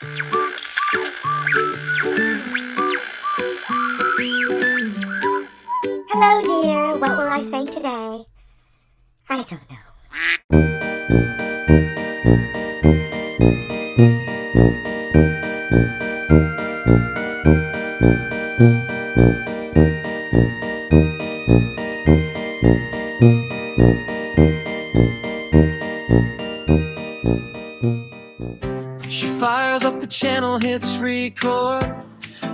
Hello, dear. What will I say today? I don't know. She fires up the channel, hits record.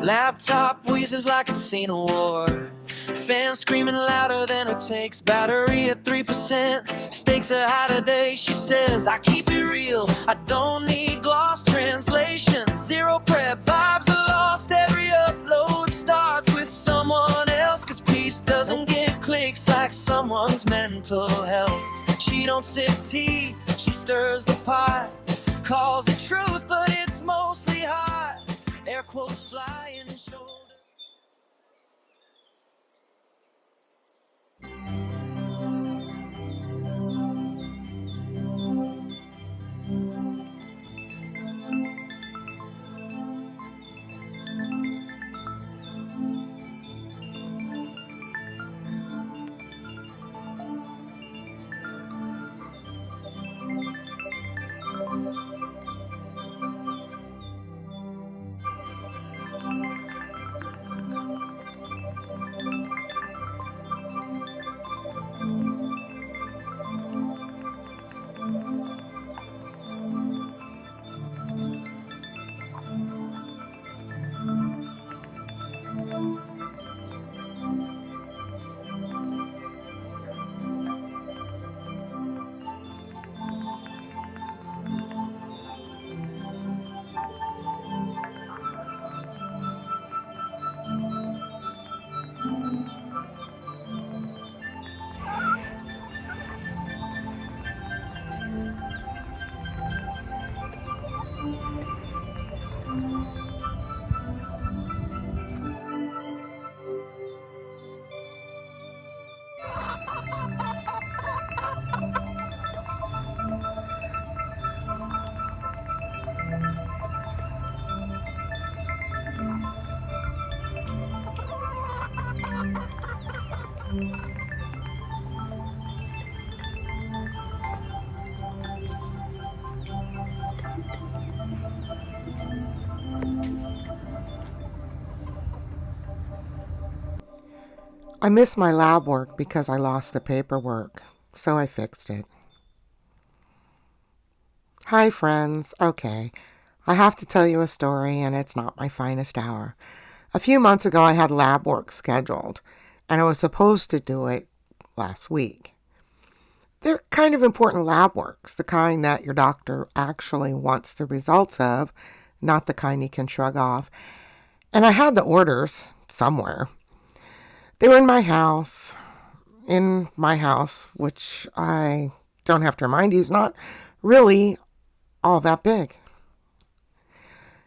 Laptop wheezes like it's seen a war. Fans screaming louder than it takes. Battery at 3%. Stakes are high today. She says, I keep it real. I don't need gloss translation. Zero prep, vibes are lost. Every upload starts with someone else. Cause peace doesn't get clicks like someone's mental health. She don't sip tea, she stirs the pot. Calls it truth, but it's mostly hot. Air quotes flying shoulder. I missed my lab work because I lost the paperwork, so I fixed it. Hi, friends. Okay, I have to tell you a story, and it's not my finest hour. A few months ago, I had lab work scheduled, and I was supposed to do it last week. They're kind of important lab works, the kind that your doctor actually wants the results of, not the kind you can shrug off. And I had the orders somewhere. They were in my house, which I don't have to remind you is not really all that big.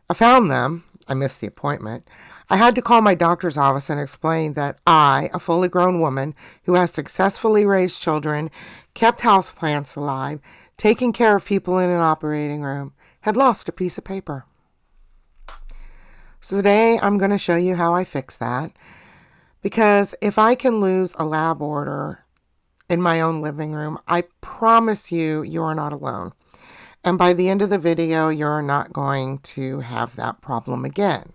I found them. I missed the appointment. I had to call my doctor's office and explain that I, a fully grown woman who has successfully raised children, kept houseplants alive, taken care of people in an operating room, had lost a piece of paper. So today I'm going to show you how I fix that. Because if I can lose a lab order in my own living room, I promise you, you are not alone. And by the end of the video, you're not going to have that problem again.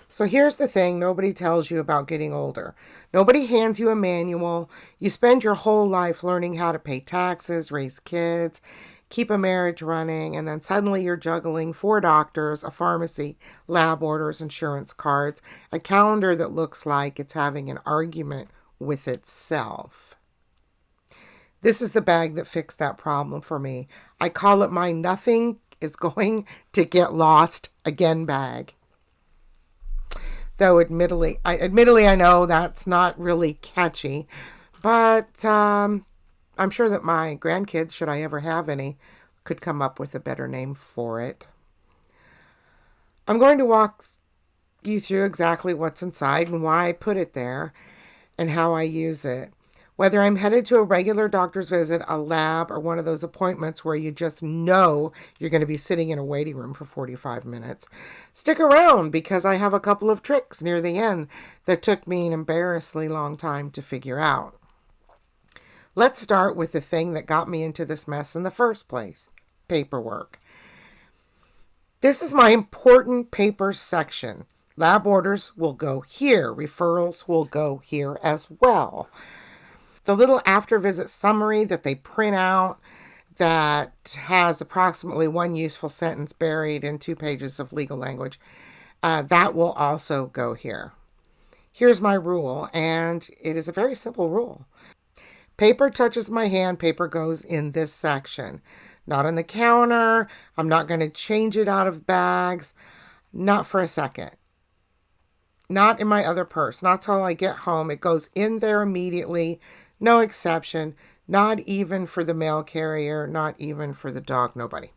So here's the thing nobody tells you about getting older. Nobody hands you a manual. You spend your whole life learning how to pay taxes, raise kids, keep a marriage running, and then suddenly you're juggling 4 doctors, a pharmacy, lab orders, insurance cards, a calendar that looks like it's having an argument with itself. This is the bag that fixed that problem for me. I call it my nothing is going to get lost again bag. Though admittedly I know that's not really catchy, but I'm sure that my grandkids, should I ever have any, could come up with a better name for it. I'm going to walk you through exactly what's inside and why I put it there and how I use it. Whether I'm headed to a regular doctor's visit, a lab, or one of those appointments where you just know you're going to be sitting in a waiting room for 45 minutes, stick around because I have a couple of tricks near the end that took me an embarrassingly long time to figure out. Let's start with the thing that got me into this mess in the first place, paperwork. This is my important papers section. Lab orders will go here. Referrals will go here as well. The little after-visit summary that they print out that has approximately one useful sentence buried in 2 pages of legal language, that will also go here. Here's my rule, and it is a very simple rule. Paper touches my hand, paper goes in this section. Not on the counter. I'm not going to change it out of bags. Not for a second. Not in my other purse. Not till I get home. It goes in there immediately. No exception. Not even for the mail carrier. Not even for the dog. Nobody.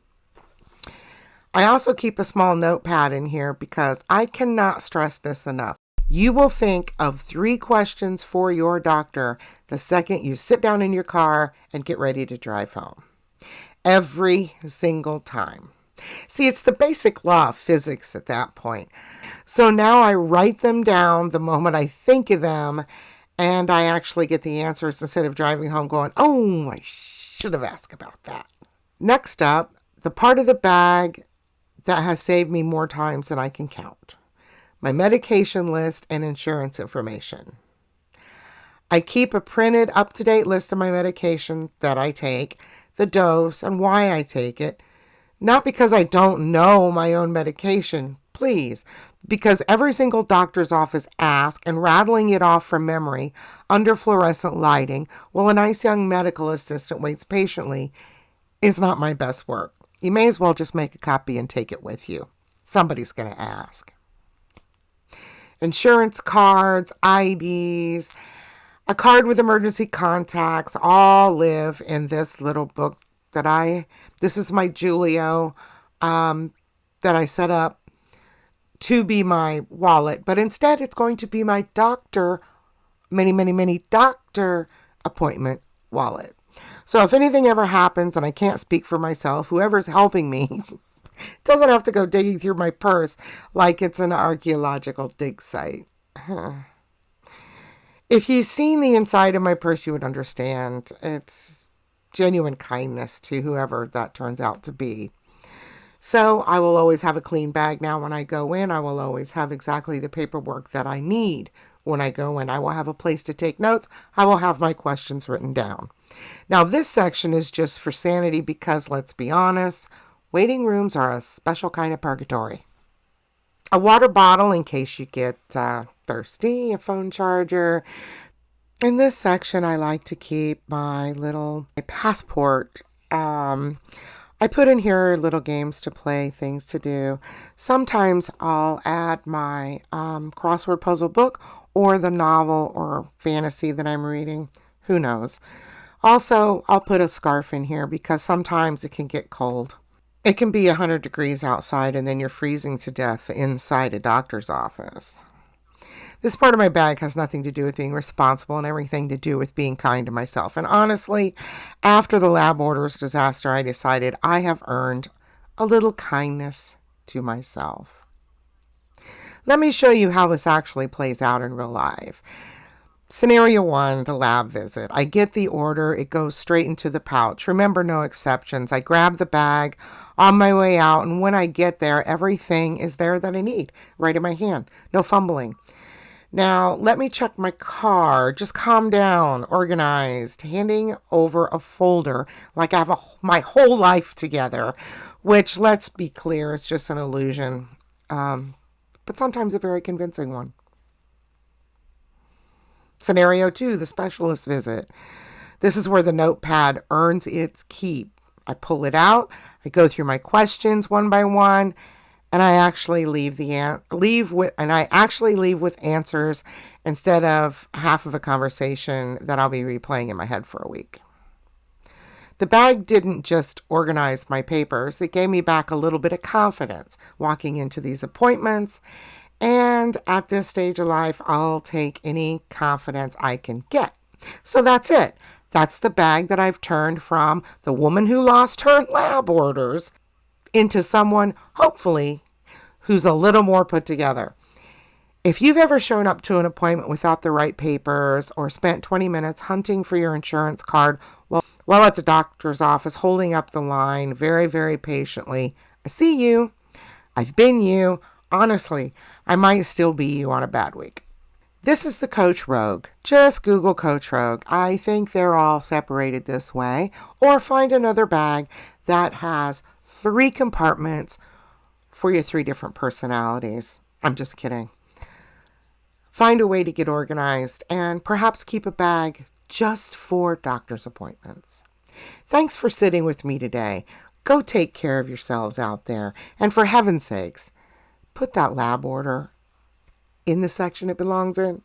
I also keep a small notepad in here because I cannot stress this enough. You will think of 3 questions for your doctor the second you sit down in your car and get ready to drive home. Every single time. See, it's the basic law of physics at that point. So now I write them down the moment I think of them, and I actually get the answers instead of driving home going, oh, I should have asked about that. Next up, the part of the bag that has saved me more times than I can count. My medication list and insurance information. I keep a printed, up-to-date list of my medication that I take, the dose, and why I take it. Not because I don't know my own medication, please, because every single doctor's office asks, and rattling it off from memory under fluorescent lighting while a nice young medical assistant waits patiently is not my best work. You may as well just make a copy and take it with you. Somebody's going to ask. Insurance cards, IDs, a card with emergency contacts all live in this little book this is my Julio that I set up to be my wallet, but instead it's going to be my many doctor appointment wallet. So if anything ever happens and I can't speak for myself, whoever's helping me doesn't have to go digging through my purse like it's an archaeological dig site. If you've seen the inside of my purse, you would understand. It's genuine kindness to whoever that turns out to be. So I will always have a clean bag now when I go in. I will always have exactly the paperwork that I need when I go in. I will have a place to take notes. I will have my questions written down. Now this section is just for sanity because, let's be honest, waiting rooms are a special kind of purgatory. A water bottle in case you get thirsty, a phone charger. In this section, I like to keep my passport. I put in here little games to play, things to do. Sometimes I'll add my crossword puzzle book or the novel or fantasy that I'm reading. Who knows? Also, I'll put a scarf in here because sometimes it can get cold. It can be 100 degrees outside and then you're freezing to death inside a doctor's office. This part of my bag has nothing to do with being responsible and everything to do with being kind to myself. And honestly, after the lab orders disaster, I decided I have earned a little kindness to myself. Let me show you how this actually plays out in real life. Scenario 1, the lab visit. I get the order. It goes straight into the pouch. Remember, no exceptions. I grab the bag on my way out, and when I get there, everything is there that I need, right in my hand. No fumbling. Now, let me check my car. Just calm down, organized, handing over a folder like I have my whole life together, which, let's be clear, it's just an illusion, but sometimes a very convincing one. Scenario 2, the specialist visit. This is where the notepad earns its keep. I pull it out, I go through my questions one by one, and I actually leave with answers instead of half of a conversation that I'll be replaying in my head for a week. The bag didn't just organize my papers, it gave me back a little bit of confidence walking into these appointments. And at this stage of life, I'll take any confidence I can get. So that's it. That's the bag that I've turned from the woman who lost her lab orders into someone, hopefully, who's a little more put together. If you've ever shown up to an appointment without the right papers or spent 20 minutes hunting for your insurance card while at the doctor's office holding up the line very, very patiently, I see you. I've been you. Honestly, I might still be you on a bad week. This is the Coach Rogue. Just Google Coach Rogue. I think they're all separated this way. Or find another bag that has 3 compartments for your 3 different personalities. I'm just kidding. Find a way to get organized and perhaps keep a bag just for doctor's appointments. Thanks for sitting with me today. Go take care of yourselves out there. And for heaven's sakes, put that lab order in the section it belongs in.